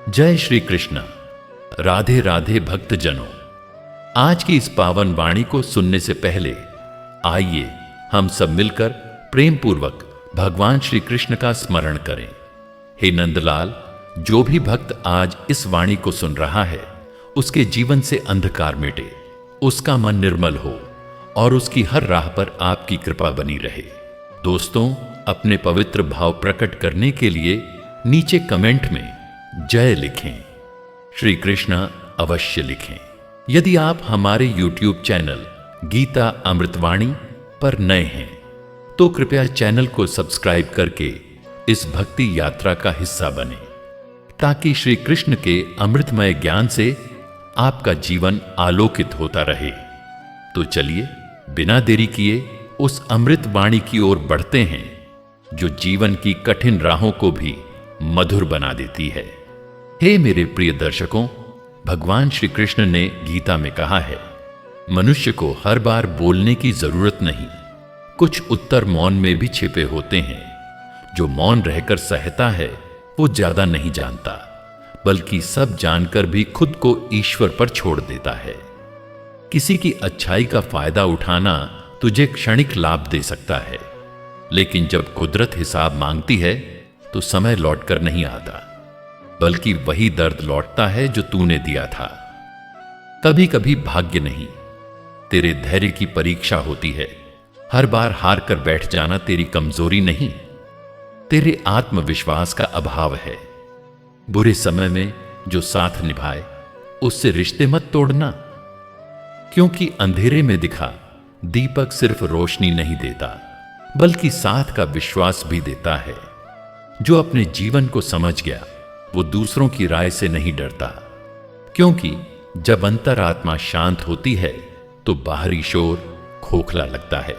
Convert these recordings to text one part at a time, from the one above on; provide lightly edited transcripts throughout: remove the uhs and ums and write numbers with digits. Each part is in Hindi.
जय श्री कृष्ण। राधे राधे भक्तजनों, आज की इस पावन वाणी को सुनने से पहले आइए हम सब मिलकर प्रेम पूर्वक भगवान श्री कृष्ण का स्मरण करें। हे नंदलाल, जो भी भक्त आज इस वाणी को सुन रहा है उसके जीवन से अंधकार मिटे, उसका मन निर्मल हो और उसकी हर राह पर आपकी कृपा बनी रहे। दोस्तों, अपने पवित्र भाव प्रकट करने के लिए नीचे कमेंट में जय लिखें, श्री कृष्ण अवश्य लिखें। यदि आप हमारे YouTube चैनल गीता अमृतवाणी पर नए हैं तो कृपया चैनल को सब्सक्राइब करके इस भक्ति यात्रा का हिस्सा बने, ताकि श्री कृष्ण के अमृतमय ज्ञान से आपका जीवन आलोकित होता रहे। तो चलिए बिना देरी किए उस अमृत वाणी की ओर बढ़ते हैं जो जीवन की कठिन राहों को भी मधुर बना देती है। हे मेरे प्रिय दर्शकों, भगवान श्री कृष्ण ने गीता में कहा है, मनुष्य को हर बार बोलने की जरूरत नहीं, कुछ उत्तर मौन में भी छिपे होते हैं। जो मौन रहकर सहता है वो ज्यादा नहीं जानता, बल्कि सब जानकर भी खुद को ईश्वर पर छोड़ देता है। किसी की अच्छाई का फायदा उठाना तुझे क्षणिक लाभ दे सकता है, लेकिन जब कुदरत हिसाब मांगती है तो समय लौटकर नहीं आता, बल्कि वही दर्द लौटता है जो तूने दिया था। कभी कभी भाग्य नहीं, तेरे धैर्य की परीक्षा होती है। हर बार हार कर बैठ जाना तेरी कमजोरी नहीं, तेरे आत्मविश्वास का अभाव है। बुरे समय में जो साथ निभाए उससे रिश्ते मत तोड़ना, क्योंकि अंधेरे में दिखा दीपक सिर्फ रोशनी नहीं देता, बल्कि साथ का विश्वास भी देता है। जो अपने जीवन को समझ गया वो दूसरों की राय से नहीं डरता, क्योंकि जब अंतरात्मा शांत होती है तो बाहरी शोर खोखला लगता है।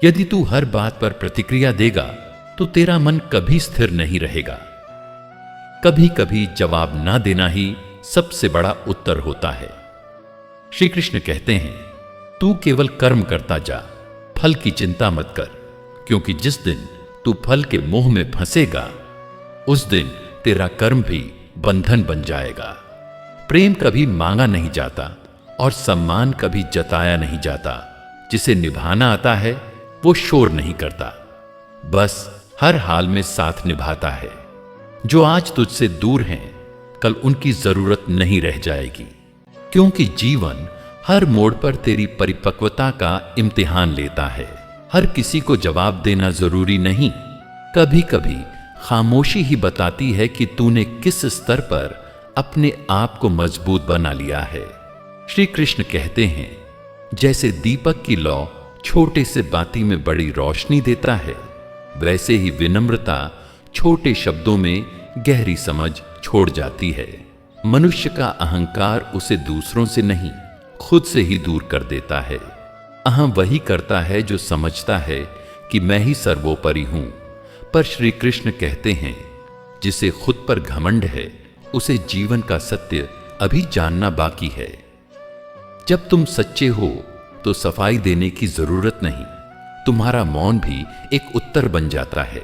यदि तू हर बात पर प्रतिक्रिया देगा तो तेरा मन कभी स्थिर नहीं रहेगा। कभी कभी जवाब ना देना ही सबसे बड़ा उत्तर होता है। श्री कृष्ण कहते हैं, तू केवल कर्म करता जा, फल की चिंता मत कर, क्योंकि जिस दिन तू फल के मोह में फंसेगा उस दिन तेरा कर्म भी बंधन बन जाएगा। प्रेम कभी मांगा नहीं जाता और सम्मान कभी जताया नहीं जाता। जिसे निभाना आता है वो शोर नहीं करता, बस हर हाल में साथ निभाता है। जो आज तुझसे दूर हैं कल उनकी जरूरत नहीं रह जाएगी, क्योंकि जीवन हर मोड़ पर तेरी परिपक्वता का इम्तिहान लेता है। हर किसी को जवाब देना जरूरी नहीं, कभी कभी खामोशी ही बताती है कि तूने किस स्तर पर अपने आप को मजबूत बना लिया है। श्री कृष्ण कहते हैं, जैसे दीपक की लौ छोटे से बाती में बड़ी रोशनी देता है, वैसे ही विनम्रता छोटे शब्दों में गहरी समझ छोड़ जाती है। मनुष्य का अहंकार उसे दूसरों से नहीं, खुद से ही दूर कर देता है। अहम वही करता है जो समझता है कि मैं ही सर्वोपरि हूं, पर श्री कृष्ण कहते हैं, जिसे खुद पर घमंड है उसे जीवन का सत्य अभी जानना बाकी है। जब तुम सच्चे हो तो सफाई देने की जरूरत नहीं, तुम्हारा मौन भी एक उत्तर बन जाता है।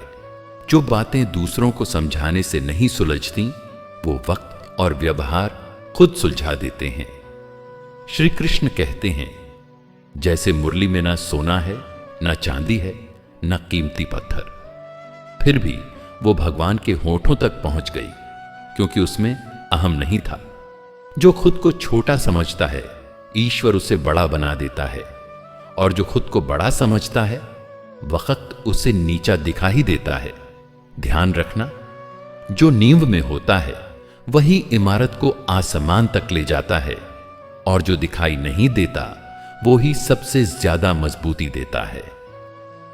जो बातें दूसरों को समझाने से नहीं सुलझती वो वक्त और व्यवहार खुद सुलझा देते हैं। श्री कृष्ण कहते हैं, जैसे मुरली में ना सोना है, ना चांदी है, ना कीमती पत्थर, फिर भी वो भगवान के होठों तक पहुंच गई, क्योंकि उसमें अहम नहीं था। जो खुद को छोटा समझता है ईश्वर उसे बड़ा बना देता है, और जो खुद को बड़ा समझता है वक्त उसे नीचा दिखा ही देता है। ध्यान रखना, जो नींव में होता है वही इमारत को आसमान तक ले जाता है, और जो दिखाई नहीं देता वो ही सबसे ज्यादा मजबूती देता है।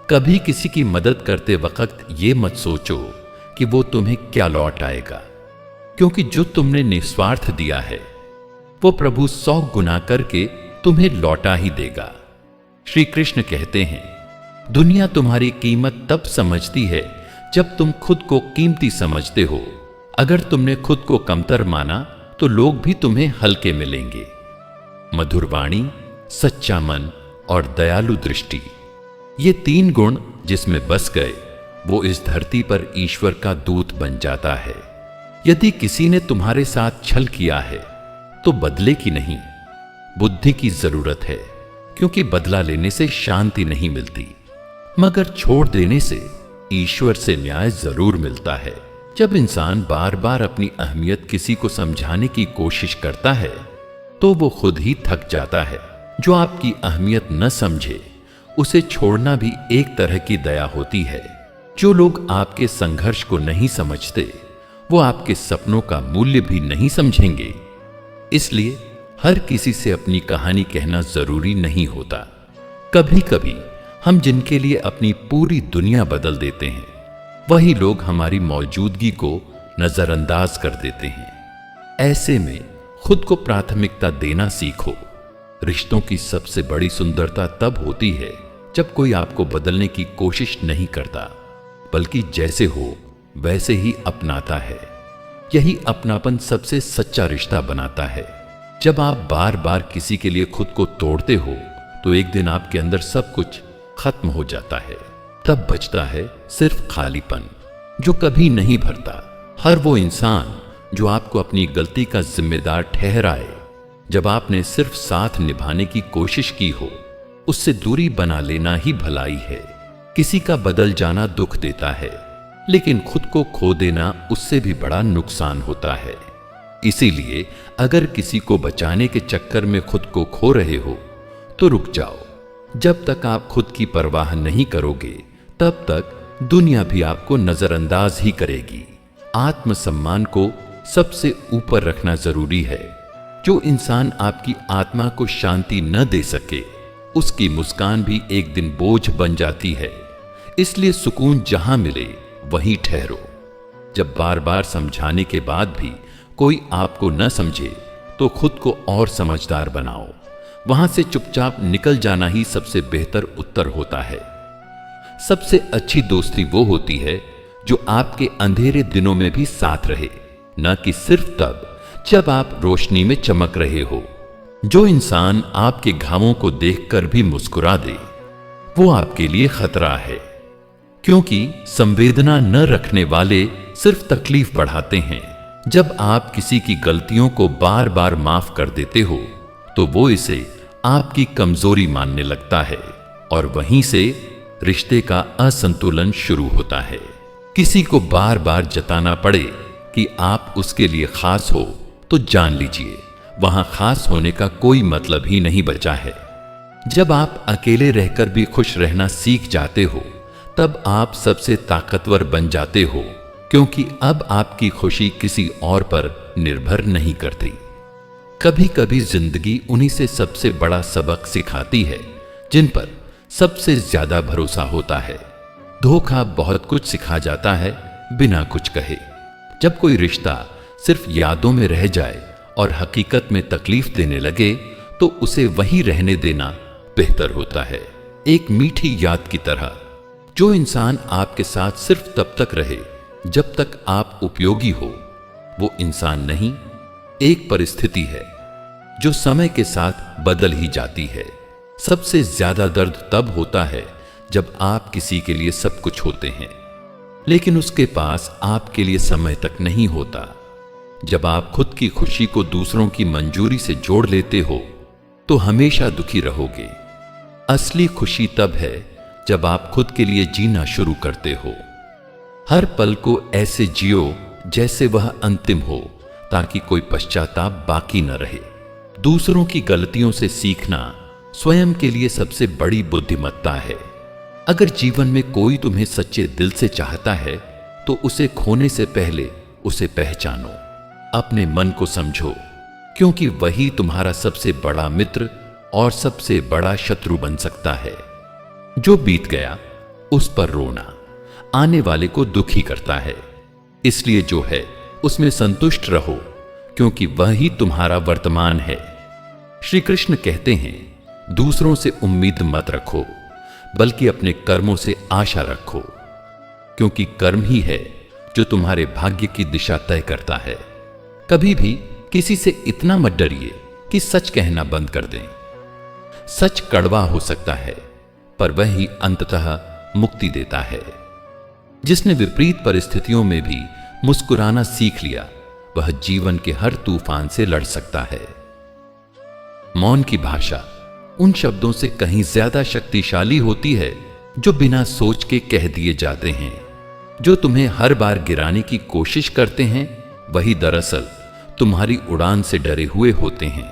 कभी किसी की मदद करते वक्त ये मत सोचो कि वो तुम्हें क्या लौट आएगा, क्योंकि जो तुमने निस्वार्थ दिया है वो प्रभु 100 गुना करके तुम्हें लौटा ही देगा। श्री कृष्ण कहते हैं, दुनिया तुम्हारी कीमत तब समझती है जब तुम खुद को कीमती समझते हो। अगर तुमने खुद को कमतर माना तो लोग भी तुम्हें हल्के मिलेंगे। मधुर वाणी, सच्चा मन और दयालु दृष्टि, ये 3 गुण जिसमें बस गए वो इस धरती पर ईश्वर का दूत बन जाता है। यदि किसी ने तुम्हारे साथ छल किया है तो बदले की नहीं, बुद्धि की जरूरत है, क्योंकि बदला लेने से शांति नहीं मिलती, मगर छोड़ देने से ईश्वर से न्याय जरूर मिलता है। जब इंसान बार बार अपनी अहमियत किसी को समझाने की कोशिश करता है तो वो खुद ही थक जाता है। जो आपकी अहमियत न समझे उसे छोड़ना भी एक तरह की दया होती है। जो लोग आपके संघर्ष को नहीं समझते वो आपके सपनों का मूल्य भी नहीं समझेंगे। इसलिए हर किसी से अपनी कहानी कहना जरूरी नहीं होता। कभी कभी हम जिनके लिए अपनी पूरी दुनिया बदल देते हैं वही लोग हमारी मौजूदगी को नजरअंदाज कर देते हैं। ऐसे में खुद को प्राथमिकता देना सीखो। रिश्तों की सबसे बड़ी सुंदरता तब होती है जब कोई आपको बदलने की कोशिश नहीं करता, बल्कि जैसे हो वैसे ही अपनाता है। यही अपनापन सबसे सच्चा रिश्ता बनाता है। जब आप बार बार किसी के लिए खुद को तोड़ते हो तो एक दिन आपके अंदर सब कुछ खत्म हो जाता है। तब बचता है सिर्फ खालीपन, जो कभी नहीं भरता। हर वो इंसान जो आपको अपनी गलती का जिम्मेदार ठहराए, जब आपने सिर्फ साथ निभाने की कोशिश की हो, उससे दूरी बना लेना ही भलाई है। किसी का बदल जाना दुख देता है, लेकिन खुद को खो देना उससे भी बड़ा नुकसान होता है। इसीलिए अगर किसी को बचाने के चक्कर में खुद को खो रहे हो तो रुक जाओ। जब तक आप खुद की परवाह नहीं करोगे तब तक दुनिया भी आपको नजरअंदाज ही करेगी। आत्मसम्मान को सबसे ऊपर रखना जरूरी है। जो इंसान आपकी आत्मा को शांति न दे सके उसकी मुस्कान भी एक दिन बोझ बन जाती है। इसलिए सुकून जहां मिले वहीं ठहरो। जब बार बार समझाने के बाद भी कोई आपको न समझे तो खुद को और समझदार बनाओ। वहां से चुपचाप निकल जाना ही सबसे बेहतर उत्तर होता है। सबसे अच्छी दोस्ती वो होती है जो आपके अंधेरे दिनों में भी साथ रहे, न कि सिर्फ तब जब आप रोशनी में चमक रहे हो। जो इंसान आपके घावों को देखकर भी मुस्कुरा दे वो आपके लिए खतरा है, क्योंकि संवेदना न रखने वाले सिर्फ तकलीफ बढ़ाते हैं। जब आप किसी की गलतियों को बार बार माफ कर देते हो तो वो इसे आपकी कमजोरी मानने लगता है और वहीं से रिश्ते का असंतुलन शुरू होता है। किसी को बार बार जताना पड़े कि आप उसके लिए खास हो तो जान लीजिए वहां खास होने का कोई मतलब ही नहीं बचा है। जब आप अकेले रहकर भी खुश रहना सीख जाते हो तब आप सबसे ताकतवर बन जाते हो, क्योंकि अब आपकी खुशी किसी और पर निर्भर नहीं करती। कभी कभी जिंदगी उन्हीं से सबसे बड़ा सबक सिखाती है जिन पर सबसे ज्यादा भरोसा होता है। धोखा बहुत कुछ सिखा जाता है बिना कुछ कहे। जब कोई रिश्ता सिर्फ यादों में रह जाए और हकीकत में तकलीफ देने लगे तो उसे वहीं रहने देना बेहतर होता है। एक मीठी याद की तरह, जो इंसान आपके साथ सिर्फ तब तक रहे जब तक आप उपयोगी हो, वो इंसान नहीं, एक परिस्थिति है जो समय के साथ बदल ही जाती है। सबसे ज्यादा दर्द तब होता है जब आप किसी के लिए सब कुछ होते हैं लेकिन उसके पास आपके लिए समय तक नहीं होता। जब आप खुद की खुशी को दूसरों की मंजूरी से जोड़ लेते हो तो हमेशा दुखी रहोगे। असली खुशी तब है जब आप खुद के लिए जीना शुरू करते हो। हर पल को ऐसे जियो जैसे वह अंतिम हो, ताकि कोई पश्चाताप बाकी न रहे। दूसरों की गलतियों से सीखना स्वयं के लिए सबसे बड़ी बुद्धिमत्ता है। अगर जीवन में कोई तुम्हें सच्चे दिल से चाहता है तो उसे खोने से पहले उसे पहचानो। अपने मन को समझो, क्योंकि वही तुम्हारा सबसे बड़ा मित्र और सबसे बड़ा शत्रु बन सकता है। जो बीत गया उस पर रोना आने वाले को दुखी करता है, इसलिए जो है उसमें संतुष्ट रहो, क्योंकि वही तुम्हारा वर्तमान है। श्री कृष्ण कहते हैं, दूसरों से उम्मीद मत रखो, बल्कि अपने कर्मों से आशा रखो, क्योंकि कर्म ही है जो तुम्हारे भाग्य की दिशा तय करता है। कभी भी किसी से इतना मत डरिए कि सच कहना बंद कर दें। सच कड़वा हो सकता है, पर वह ही अंततः मुक्ति देता है। जिसने विपरीत परिस्थितियों में भी मुस्कुराना सीख लिया, वह जीवन के हर तूफान से लड़ सकता है। मौन की भाषा उन शब्दों से कहीं ज्यादा शक्तिशाली होती है जो बिना सोच के कह दिए जाते हैं। जो तुम्हें हर बार गिराने की कोशिश करते हैं, वही दरअसल तुम्हारी उड़ान से डरे हुए होते हैं।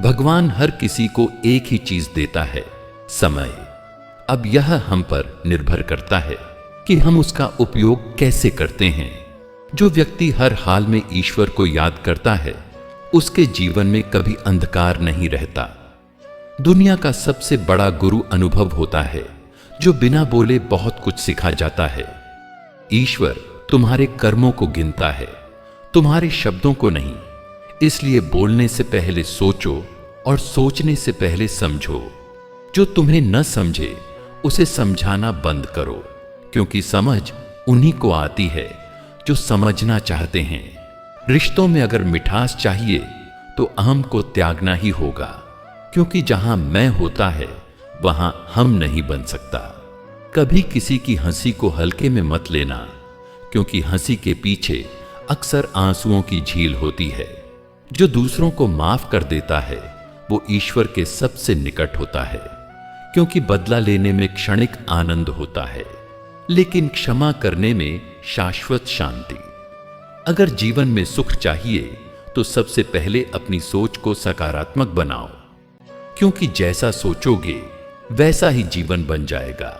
भगवान हर किसी को एक ही चीज देता है, समय। अब यह हम पर निर्भर करता है कि हम उसका उपयोग कैसे करते हैं। जो व्यक्ति हर हाल में ईश्वर को याद करता है, उसके जीवन में कभी अंधकार नहीं रहता। दुनिया का सबसे बड़ा गुरु अनुभव होता है, जो बिना बोले बहुत कुछ सिखा जाता है। ईश्वर तुम्हारे कर्मों को गिनता है, तुम्हारे शब्दों को नहीं। इसलिए बोलने से पहले सोचो और सोचने से पहले समझो। जो तुम्हें न समझे उसे समझाना बंद करो, क्योंकि समझ उन्हीं को आती है जो समझना चाहते हैं। रिश्तों में अगर मिठास चाहिए तो अहम को त्यागना ही होगा, क्योंकि जहां मैं होता है वहां हम नहीं बन सकता। कभी किसी की हंसी को हल्के में मत लेना, क्योंकि हंसी के पीछे अक्सर आंसुओं की झील होती है। जो दूसरों को माफ कर देता है वो ईश्वर के सबसे निकट होता है, क्योंकि बदला लेने में क्षणिक आनंद होता है, लेकिन क्षमा करने में शाश्वत शांति। अगर जीवन में सुख चाहिए तो सबसे पहले अपनी सोच को सकारात्मक बनाओ, क्योंकि जैसा सोचोगे वैसा ही जीवन बन जाएगा।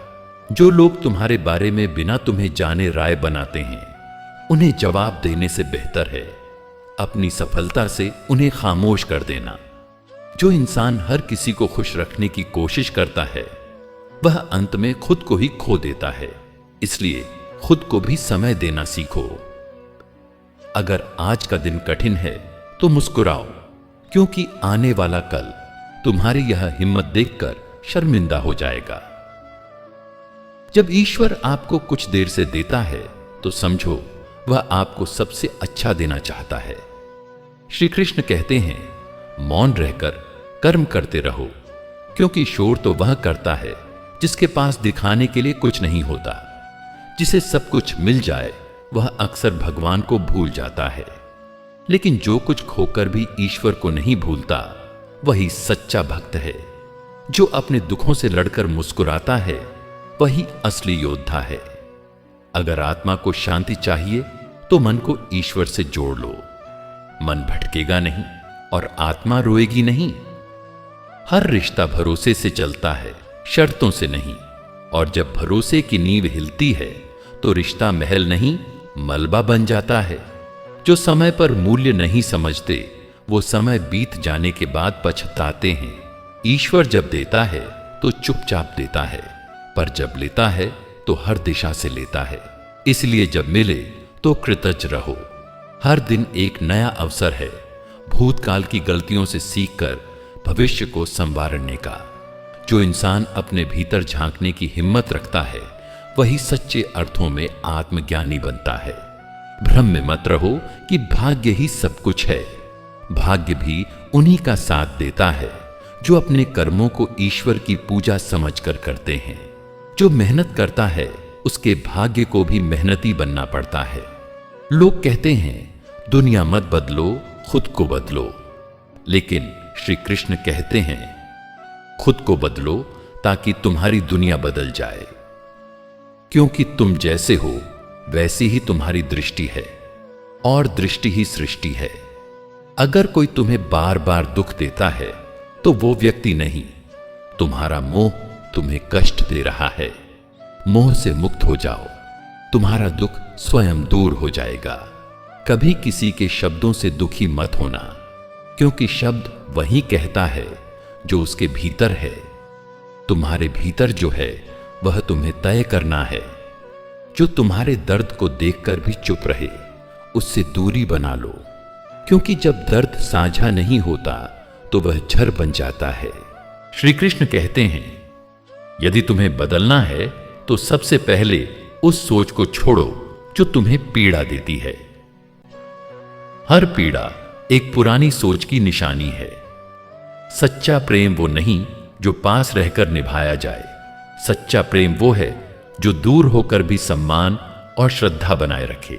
जो लोग तुम्हारे बारे में बिना तुम्हें जाने राय बनाते हैं, उन्हें जवाब देने से बेहतर है अपनी सफलता से उन्हें खामोश कर देना। जो इंसान हर किसी को खुश रखने की कोशिश करता है, वह अंत में खुद को ही खो देता है। इसलिए खुद को भी समय देना सीखो। अगर आज का दिन कठिन है तो मुस्कुराओ, क्योंकि आने वाला कल तुम्हारी यह हिम्मत देखकर शर्मिंदा हो जाएगा। जब ईश्वर आपको कुछ देर से देता है तो समझो वह आपको सबसे अच्छा देना चाहता है। श्री कृष्ण कहते हैं, मौन रहकर कर्म करते रहो, क्योंकि शोर तो वह करता है जिसके पास दिखाने के लिए कुछ नहीं होता। जिसे सब कुछ मिल जाए वह अक्सर भगवान को भूल जाता है, लेकिन जो कुछ खोकर भी ईश्वर को नहीं भूलता वही सच्चा भक्त है। जो अपने दुखों से लड़कर मुस्कुराता है वही असली योद्धा है। अगर आत्मा को शांति चाहिए तो मन को ईश्वर से जोड़ लो। मन भटकेगा नहीं और आत्मा रोएगी नहीं। हर रिश्ता भरोसे से चलता है, शर्तों से नहीं। और जब भरोसे की नींव हिलती है तो रिश्ता महल नहीं मलबा बन जाता है। जो समय पर मूल्य नहीं समझते वो समय बीत जाने के बाद पछताते हैं। ईश्वर जब देता है तो चुपचाप देता है, पर जब लेता है तो हर दिशा से लेता है। इसलिए जब मिले तो कृतज्ञ रहो। हर दिन एक नया अवसर है भूतकाल की गलतियों से सीखकर भविष्य को संवारने का। जो इंसान अपने भीतर झांकने की हिम्मत रखता है वही सच्चे अर्थों में आत्मज्ञानी बनता है। भ्रम में मत रहो कि भाग्य ही सब कुछ है। भाग्य भी उन्हीं का साथ देता है जो अपने कर्मों को ईश्वर की पूजा समझकर करते हैं। जो मेहनत करता है उसके भाग्य को भी मेहनती बनना पड़ता है। लोग कहते हैं दुनिया मत बदलो, खुद को बदलो, लेकिन श्री कृष्ण कहते हैं खुद को बदलो ताकि तुम्हारी दुनिया बदल जाए, क्योंकि तुम जैसे हो वैसी ही तुम्हारी दृष्टि है और दृष्टि ही सृष्टि है। अगर कोई तुम्हें बार बार दुख देता है तो वो व्यक्ति नहीं, तुम्हारा मोह तुम्हें कष्ट दे रहा है। मोह से मुक्त हो जाओ, तुम्हारा दुख स्वयं दूर हो जाएगा। कभी किसी के शब्दों से दुखी मत होना, क्योंकि शब्द वही कहता है जो उसके भीतर है। तुम्हारे भीतर जो है वह तुम्हें तय करना है। जो तुम्हारे दर्द को देखकर भी चुप रहे उससे दूरी बना लो, क्योंकि जब दर्द साझा नहीं होता तो वह झर बन जाता है। श्री कृष्ण कहते हैं यदि तुम्हें बदलना है तो सबसे पहले उस सोच को छोड़ो जो तुम्हें पीड़ा देती है। हर पीड़ा एक पुरानी सोच की निशानी है। सच्चा प्रेम वो नहीं जो पास रहकर निभाया जाए। सच्चा प्रेम वो है जो दूर होकर भी सम्मान और श्रद्धा बनाए रखे।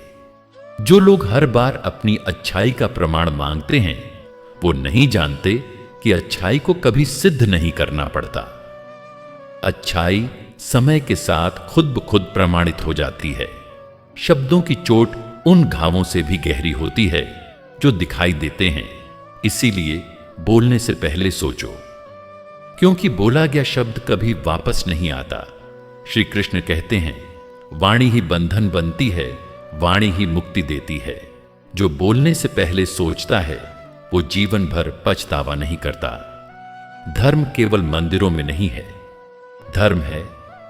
जो लोग हर बार अपनी अच्छाई का प्रमाण मांगते हैं, वो नहीं जानते कि अच्छाई को कभी सिद्ध नहीं करना पड़ता। अच्छाई समय के साथ खुद ब खुद प्रमाणित हो जाती है। शब्दों की चोट उन घावों से भी गहरी होती है जो दिखाई देते हैं। इसीलिए बोलने से पहले सोचो, क्योंकि बोला गया शब्द कभी वापस नहीं आता। श्री कृष्ण कहते हैं, वाणी ही बंधन बनती है, वाणी ही मुक्ति देती है। जो बोलने से पहले सोचता है वो जीवन भर पछतावा नहीं करता। धर्म केवल मंदिरों में नहीं है। धर्म है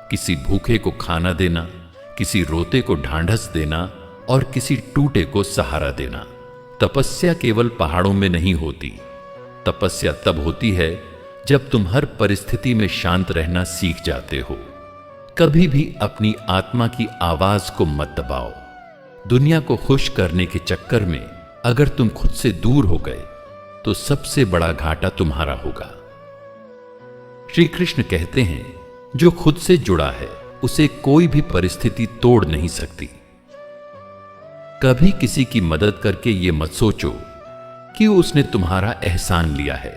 किसी भूखे को खाना देना, किसी रोते को ढांढस देना और किसी टूटे को सहारा देना। तपस्या केवल पहाड़ों में नहीं होती। तपस्या तब होती है जब तुम हर परिस्थिति में शांत रहना सीख जाते हो। कभी भी अपनी आत्मा की आवाज को मत दबाओ। दुनिया को खुश करने के चक्कर में अगर तुम खुद से दूर हो गए तो सबसे बड़ा घाटा तुम्हारा होगा। श्री कृष्ण कहते हैं, जो खुद से जुड़ा है उसे कोई भी परिस्थिति तोड़ नहीं सकती। कभी किसी की मदद करके यह मत सोचो कि उसने तुम्हारा एहसान लिया है।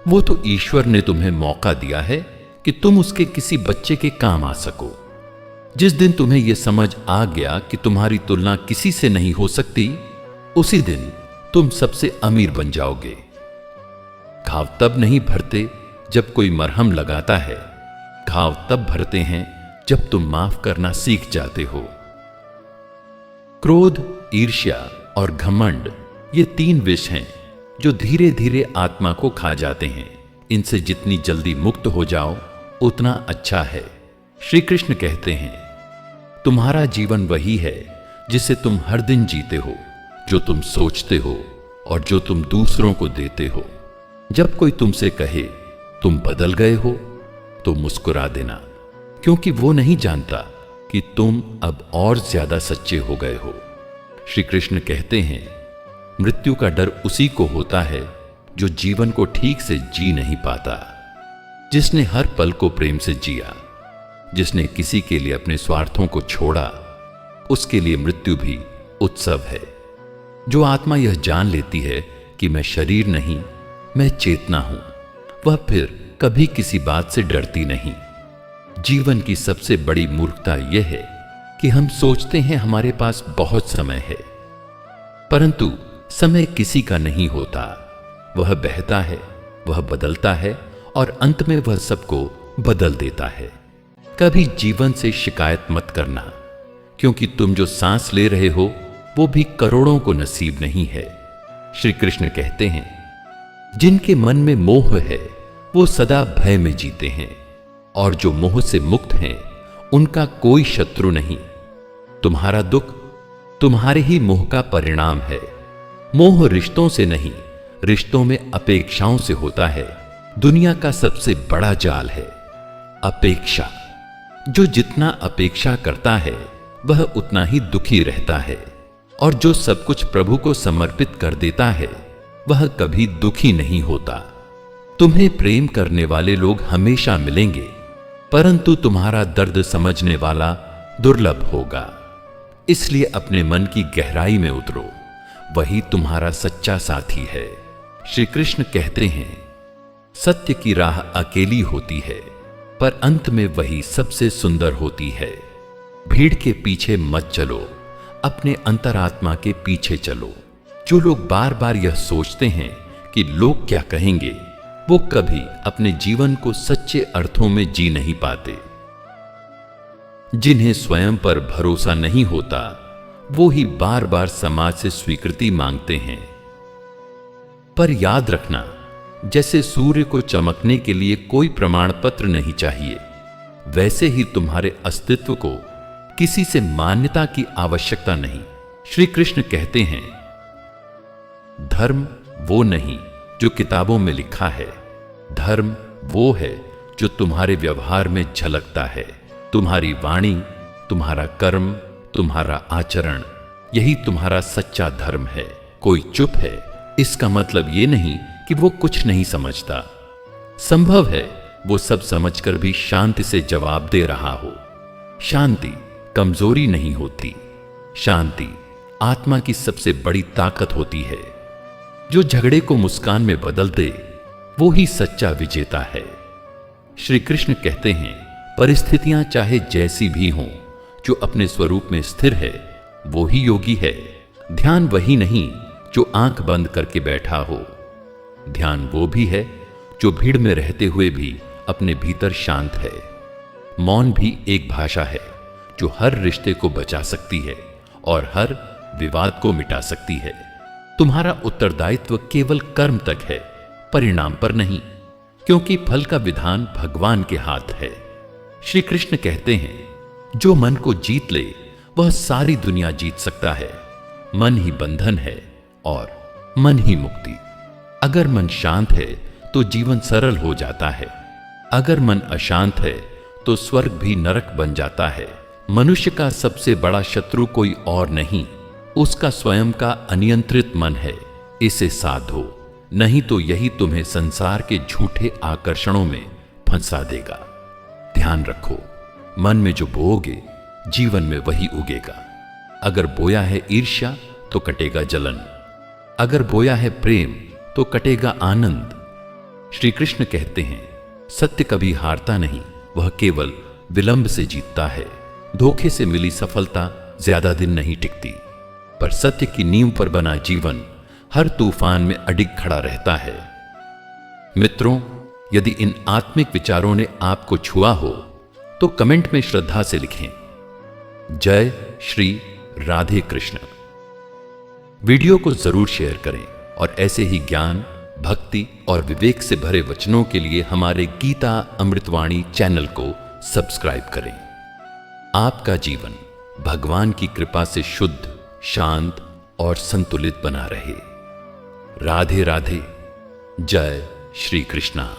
वो तो ईश्वर ने तुम्हें मौका दिया है कि तुम उसके किसी बच्चे के काम आ सको। जिस दिन तुम्हें यह समझ आ गया कि तुम्हारी तुलना किसी से नहीं हो सकती, उसी दिन तुम सबसे अमीर बन जाओगे। घाव तब नहीं भरते जब कोई मरहम लगाता है, घाव तब भरते हैं जब तुम माफ करना सीख जाते हो। क्रोध, ईर्ष्या और घमंड ये 3 विष हैं जो धीरे धीरे आत्मा को खा जाते हैं। इनसे जितनी जल्दी मुक्त हो जाओ उतना अच्छा है। श्री कृष्ण कहते हैं, तुम्हारा जीवन वही है जिसे तुम हर दिन जीते हो, जो तुम सोचते हो और जो तुम दूसरों को देते हो। जब कोई तुमसे कहे तुम बदल गए हो तो मुस्कुरा देना, क्योंकि वो नहीं जानता कि तुम अब और ज्यादा सच्चे हो गए हो। श्री कृष्ण कहते हैं, मृत्यु का डर उसी को होता है जो जीवन को ठीक से जी नहीं पाता। जिसने हर पल को प्रेम से जिया, जिसने किसी के लिए अपने स्वार्थों को छोड़ा, उसके लिए मृत्यु भी उत्सव है। जो आत्मा यह जान लेती है कि मैं शरीर नहीं, मैं चेतना हूं, वह फिर कभी किसी बात से डरती नहीं। जीवन की सबसे बड़ी मूर्खता यह है कि हम सोचते हैं हमारे पास बहुत समय है, परंतु समय किसी का नहीं होता। वह बहता है, वह बदलता है और अंत में वह सबको बदल देता है। कभी जीवन से शिकायत मत करना, क्योंकि तुम जो सांस ले रहे हो वो भी करोड़ों को नसीब नहीं है। श्री कृष्ण कहते हैं, जिनके मन में मोह है वो सदा भय में जीते हैं, और जो मोह से मुक्त हैं उनका कोई शत्रु नहीं। तुम्हारा दुख तुम्हारे ही मोह का परिणाम है। मोह रिश्तों से नहीं, रिश्तों में अपेक्षाओं से होता है। दुनिया का सबसे बड़ा जाल है अपेक्षा। जो जितना अपेक्षा करता है वह उतना ही दुखी रहता है, और जो सब कुछ प्रभु को समर्पित कर देता है वह कभी दुखी नहीं होता। तुम्हें प्रेम करने वाले लोग हमेशा मिलेंगे, परंतु तुम्हारा दर्द समझने वाला दुर्लभ होगा। इसलिए अपने मन की गहराई में उतरो, वही तुम्हारा सच्चा साथी है। श्री कृष्ण कहते हैं, सत्य की राह अकेली होती है, पर अंत में वही सबसे सुंदर होती है। भीड़ के पीछे मत चलो, अपने अंतरात्मा के पीछे चलो। जो लोग बार बार यह सोचते हैं कि लोग क्या कहेंगे, वो कभी अपने जीवन को सच्चे अर्थों में जी नहीं पाते। जिन्हें स्वयं पर भरोसा नहीं होता वो ही बार बार समाज से स्वीकृति मांगते हैं। पर याद रखना, जैसे सूर्य को चमकने के लिए कोई प्रमाण पत्र नहीं चाहिए, वैसे ही तुम्हारे अस्तित्व को किसी से मान्यता की आवश्यकता नहीं। श्री कृष्ण कहते हैं, धर्म वो नहीं जो किताबों में लिखा है, धर्म वो है जो तुम्हारे व्यवहार में झलकता है। तुम्हारी वाणी, तुम्हारा कर्म, तुम्हारा आचरण, यही तुम्हारा सच्चा धर्म है। कोई चुप है, इसका मतलब ये नहीं कि वो कुछ नहीं समझता। संभव है वो सब समझकर भी शांति से जवाब दे रहा हो। शांति कमजोरी नहीं होती, शांति आत्मा की सबसे बड़ी ताकत होती है। जो झगड़े को मुस्कान में बदल दे वो ही सच्चा विजेता है। श्री कृष्ण कहते हैं, परिस्थितियां चाहे जैसी भी हों, जो अपने स्वरूप में स्थिर है वो ही योगी है। ध्यान वही नहीं जो आंख बंद करके बैठा हो, ध्यान वो भी है जो भीड़ में रहते हुए भी अपने भीतर शांत है। मौन भी एक भाषा है जो हर रिश्ते को बचा सकती है और हर विवाद को मिटा सकती है। तुम्हारा उत्तरदायित्व केवल कर्म तक है, परिणाम पर नहीं, क्योंकि फल का विधान भगवान के हाथ है। श्री कृष्ण कहते हैं, जो मन को जीत ले वह सारी दुनिया जीत सकता है। मन ही बंधन है और मन ही मुक्ति। अगर मन शांत है तो जीवन सरल हो जाता है, अगर मन अशांत है तो स्वर्ग भी नरक बन जाता है। मनुष्य का सबसे बड़ा शत्रु कोई और नहीं, उसका स्वयं का अनियंत्रित मन है। इसे साधो, नहीं तो यही तुम्हें संसार के झूठे आकर्षणों में फंसा देगा। ध्यान रखो, मन में जो बोओगे जीवन में वही उगेगा। अगर बोया है ईर्ष्या तो कटेगा जलन, अगर बोया है प्रेम तो कटेगा आनंद। श्री कृष्ण कहते हैं, सत्य कभी हारता नहीं, वह केवल विलंब से जीतता है। धोखे से मिली सफलता ज्यादा दिन नहीं टिकती, पर सत्य की नींव पर बना जीवन हर तूफान में अडिग खड़ा रहता है। मित्रों, यदि इन आत्मिक विचारों ने आपको छुआ हो तो कमेंट में श्रद्धा से लिखें, जय श्री राधे कृष्ण। वीडियो को जरूर शेयर करें और ऐसे ही ज्ञान, भक्ति और विवेक से भरे वचनों के लिए हमारे गीता अमृतवाणी चैनल को सब्सक्राइब करें। आपका जीवन भगवान की कृपा से शुद्ध, शांत और संतुलित बना रहे। राधे राधे। जय श्री कृष्णा।